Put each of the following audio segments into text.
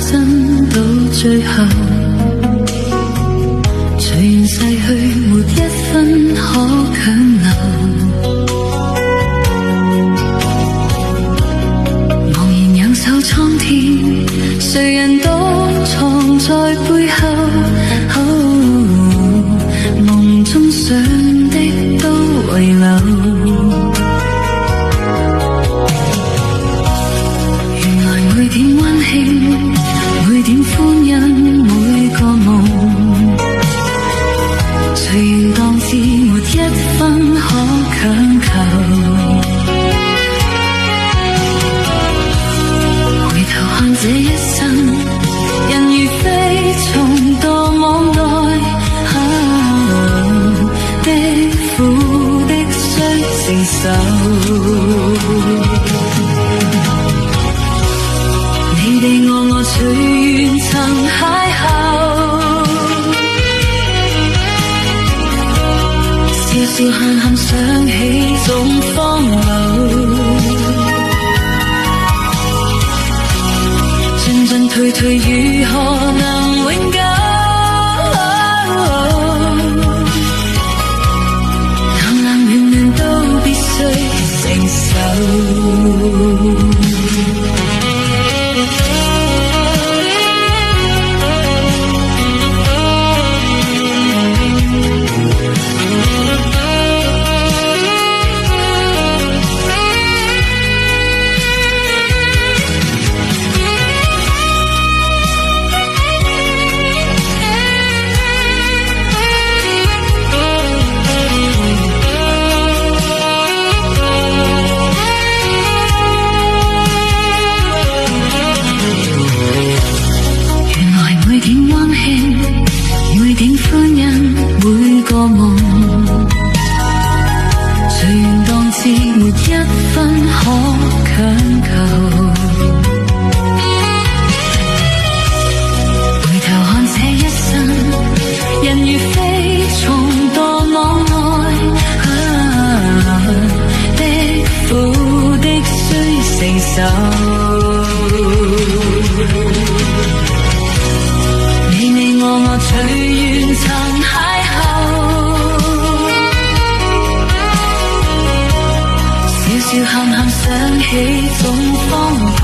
真到最後，隨緣逝去，沒一分可強留。茫然仰首蒼天，誰人都藏在背後。夢中想的都遺留。每點溫馨，每點歡欣，每個夢，隨緣當至，沒一分可強求。回頭看這一生，人如飛蟲墮網內，的苦的須承受。你我隨緣曾邂逅，笑笑喊喊想起總荒謬，進進退退如何能永久？冷冷暖暖都必須承受。每點歡欣，每個夢，隨緣當至，沒一分可強求。回頭看這一生，人如飛蟲墮網內，的苦的須承受。你我隨緣曾邂逅，笑笑喊喊想起總荒謬，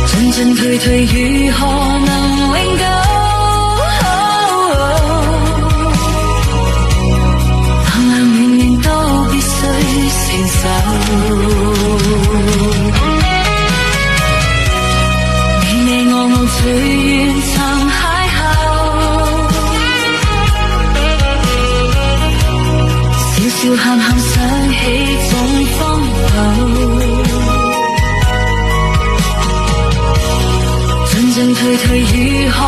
進進退退如何能永久？冷冷暖暖都必須承受。我隨緣曾邂逅，笑笑喊喊想起總荒謬，進進退退如何